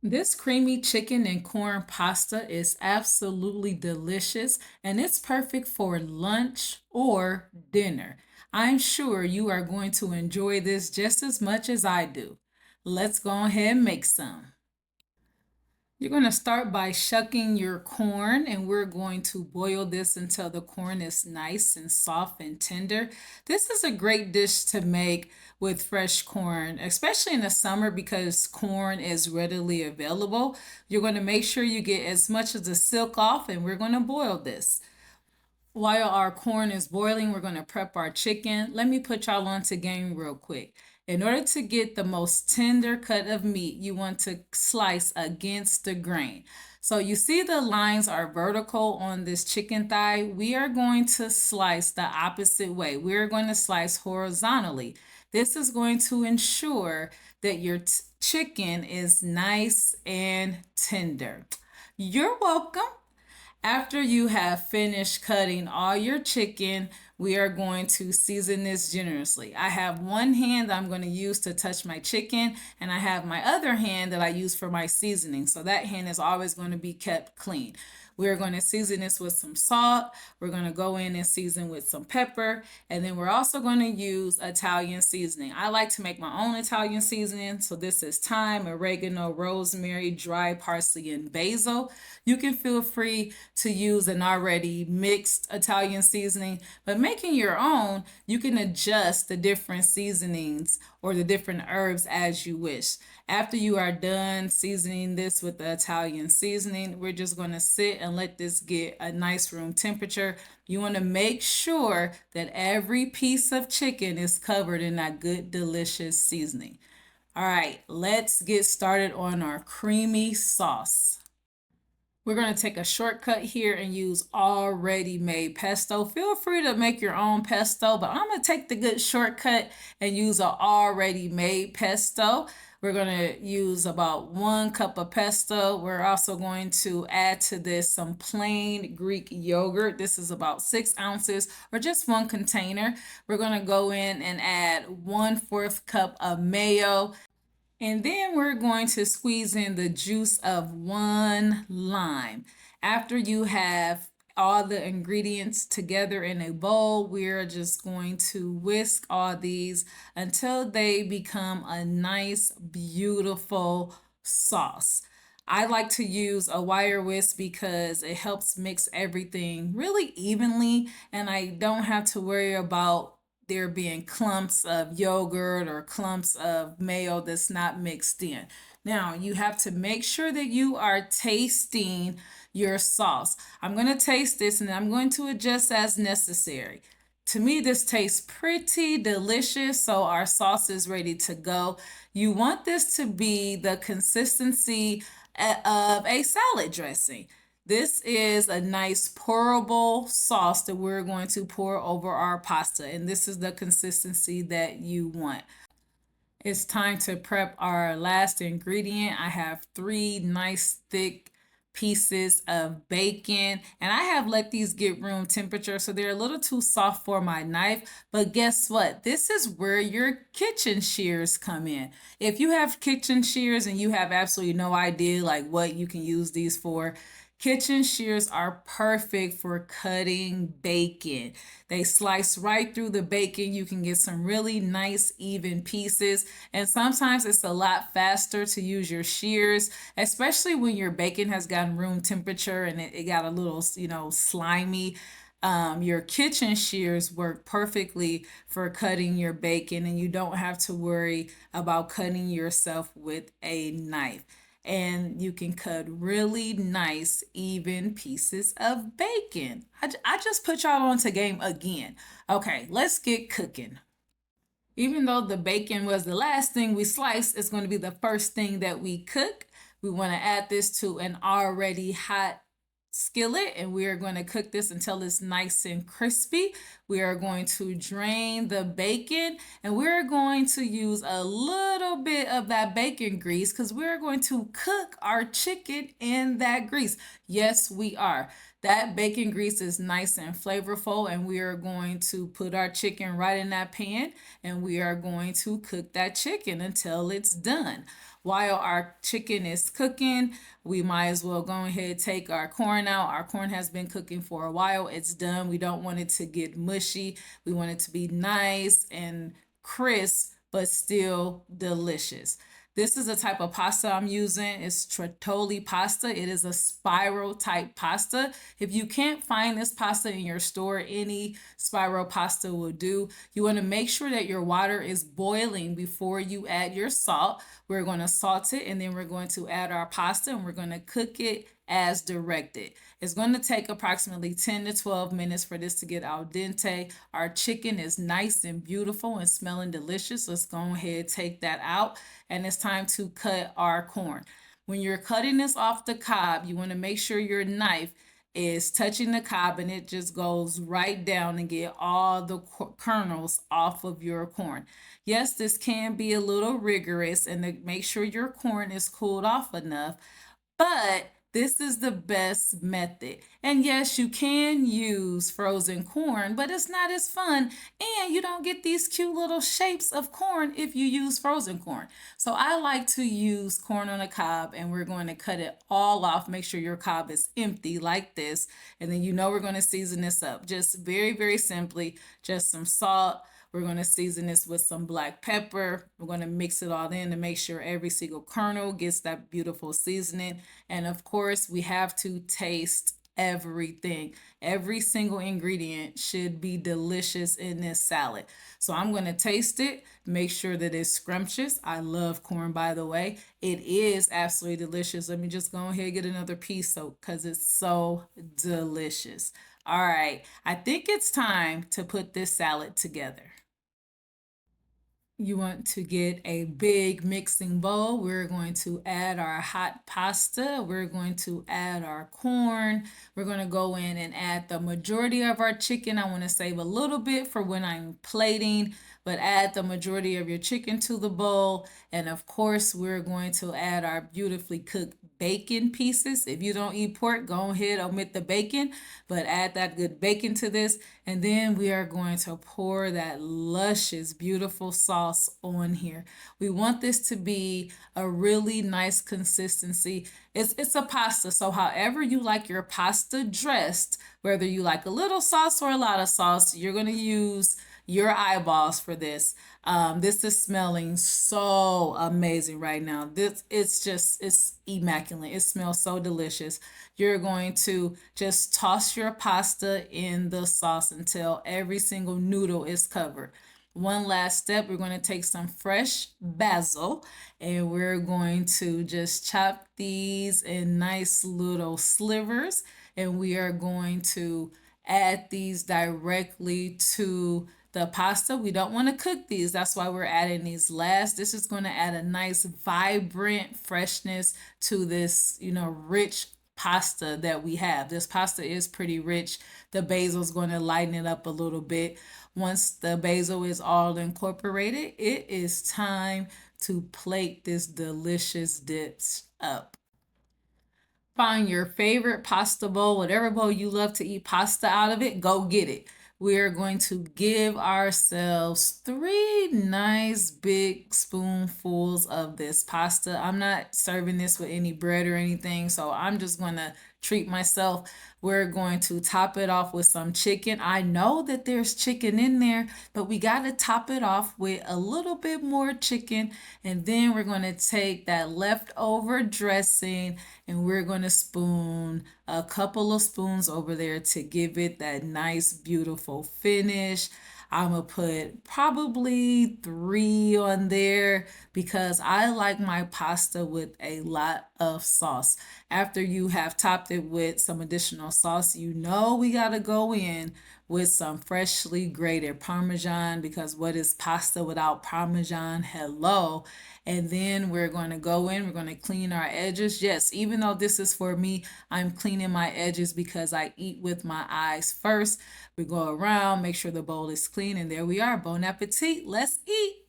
This creamy chicken and corn pasta is absolutely delicious and it's perfect for lunch or dinner. I'm sure you are going to enjoy this just as much as I do. Let's go ahead and make some. You're going to start by shucking your corn, and we're going to boil this until the corn is nice and soft and tender. This is a great dish to make with fresh corn, especially in the summer because corn is readily available. You're going to make sure you get as much of the silk off, and we're going to boil this. While our corn is boiling, we're going to prep our chicken. Let me put y'all on to game real quick. In order to get the most tender cut of meat, you want to slice against the grain. So you see the lines are vertical on this chicken thigh. We are going to slice the opposite way. We're going to slice horizontally. This is going to ensure that your chicken is nice and tender. You're welcome. After you have finished cutting all your chicken, we are going to season this generously. I have one hand I'm going to use to touch my chicken, and I have my other hand that I use for my seasoning. So that hand is always going to be kept clean. We're going to season this with some salt. We're going to go in and season with some pepper. And then we're also going to use Italian seasoning. I like to make my own Italian seasoning. So this is thyme, oregano, rosemary, dry parsley, and basil. You can feel free to use an already mixed Italian seasoning, but making your own, you can adjust the different seasonings or the different herbs as you wish. After you are done seasoning this with the Italian seasoning, we're just going to sit and let this get a nice room temperature. You want to make sure that every piece of chicken is covered in that good, delicious seasoning. All right, let's get started on our creamy sauce. We're going to take a shortcut here and use already made pesto. Feel free to make your own pesto, but I'm going to take the good shortcut and use an already made pesto. We're going to use about 1 cup of pesto. We're also going to add to this some plain Greek yogurt. This is about 6 ounces or just one container. We're going to go in and add 1/4 cup of mayo. And then we're going to squeeze in the juice of one lime. After you have all the ingredients together in a bowl, we're just going to whisk all these until they become a nice, beautiful sauce. I like to use a wire whisk because it helps mix everything really evenly, and I don't have to worry about there being clumps of yogurt or clumps of mayo that's not mixed in. Now, you have to make sure that you are tasting your sauce. I'm going to taste this and I'm going to adjust as necessary. To me, this tastes pretty delicious, so our sauce is ready to go. You want this to be the consistency of a salad dressing. This is a nice pourable sauce that we're going to pour over our pasta, and this is the consistency that you want. It's time to prep our last ingredient. I have 3 nice thick pieces of bacon, and I have let these get room temperature, so they're a little too soft for my knife. But guess what? This is where your kitchen shears come in. If you have kitchen shears and you have absolutely no idea like what you can use these for, kitchen shears are perfect for cutting bacon. They slice right through the bacon. You can get some really nice, even pieces. And sometimes it's a lot faster to use your shears, especially when your bacon has gotten room temperature and it got a little, slimy. Your kitchen shears work perfectly for cutting your bacon, and you don't have to worry about cutting yourself with a knife. And you can cut really nice, even pieces of bacon. I just put y'all on to game again. Okay, let's get cooking. Even though the bacon was the last thing we sliced, it's going to be the first thing that we cook. We want to add this to an already hot skillet, and we are going to cook this until it's nice and crispy. We are going to drain the bacon, and we're going to use a little bit of that bacon grease because we're going to cook our chicken in that grease. Yes, we are. That bacon grease is nice and flavorful, and we are going to put our chicken right in that pan, and we are going to cook that chicken until it's done. While our chicken is cooking, we might as well go ahead and take our corn out. Our corn has been cooking for a while. It's done. We don't want it to get mushy. We want it to be nice and crisp, but still delicious. This is a type of pasta I'm using. It's Trottole pasta. It is a spiral type pasta. If you can't find this pasta in your store, any spiral pasta will do. You want to make sure that your water is boiling before you add your salt. We're going to salt it and then we're going to add our pasta and we're going to cook it as directed. It's going to take approximately 10 to 12 minutes for this to get al dente. Our chicken is nice and beautiful and smelling delicious. Let's go ahead and take that out. And it's time to cut our corn. When you're cutting this off the cob, you want to make sure your knife is touching the cob and it just goes right down and get all the kernels off of your corn. Yes, this can be a little rigorous and to make sure your corn is cooled off enough, but this is the best method. And yes, you can use frozen corn, but it's not as fun. And you don't get these cute little shapes of corn if you use frozen corn. So I like to use corn on a cob and we're going to cut it all off. Make sure your cob is empty like this. And then we're going to season this up. Just very, very simply, just some salt. We're going to season this with some black pepper. We're going to mix it all in to make sure every single kernel gets that beautiful seasoning. And of course, we have to taste everything. Every single ingredient should be delicious in this salad. So I'm going to taste it, make sure that it's scrumptious. I love corn, by the way. It is absolutely delicious. Let me just go ahead and get another piece because it's so delicious. All right, I think it's time to put this salad together. You want to get a big mixing bowl. We're going to add our hot pasta. We're going to add our corn. We're going to go in and add the majority of our chicken. I want to save a little bit for when I'm plating, but add the majority of your chicken to the bowl. And of course, we're going to add our beautifully cooked bacon pieces. If you don't eat pork, go ahead, omit the bacon, but add that good bacon to this. And then we are going to pour that luscious, beautiful sauce on here. We want this to be a really nice consistency. It's a pasta, so however you like your pasta dressed, whether you like a little sauce or a lot of sauce, you're going to use your eyeballs for this. This is smelling so amazing right now. It's immaculate. It smells so delicious. You're going to just toss your pasta in the sauce until every single noodle is covered. One last step, we're going to take some fresh basil and we're going to just chop these in nice little slivers and we are going to add these directly to the pasta. We don't want to cook these. That's why we're adding these last. This is going to add a nice vibrant freshness to this, rich pasta that we have. This pasta is pretty rich. The basil is going to lighten it up a little bit. Once the basil is all incorporated, it is time to plate this delicious dish up. Find your favorite pasta bowl, whatever bowl you love to eat pasta out of it, go get it. We're going to give ourselves 3 nice big spoonfuls of this pasta. I'm not serving this with any bread or anything, so I'm just going to treat myself. We're going to top it off with some chicken. I know that there's chicken in there, but we got to top it off with a little bit more chicken. And then we're going to take that leftover dressing and we're going to spoon a couple of spoons over there to give it that nice, beautiful finish. I'm going to put probably 3 on there because I like my pasta with a lot of sauce. After you have topped it with some additional sauce, we got to go in with some freshly grated Parmesan because what is pasta without Parmesan? Hello. And then we're going to go in, we're going to clean our edges. Yes, even though this is for me, I'm cleaning my edges because I eat with my eyes first. We go around, make sure the bowl is clean, and there we are. Bon appetit. Let's eat.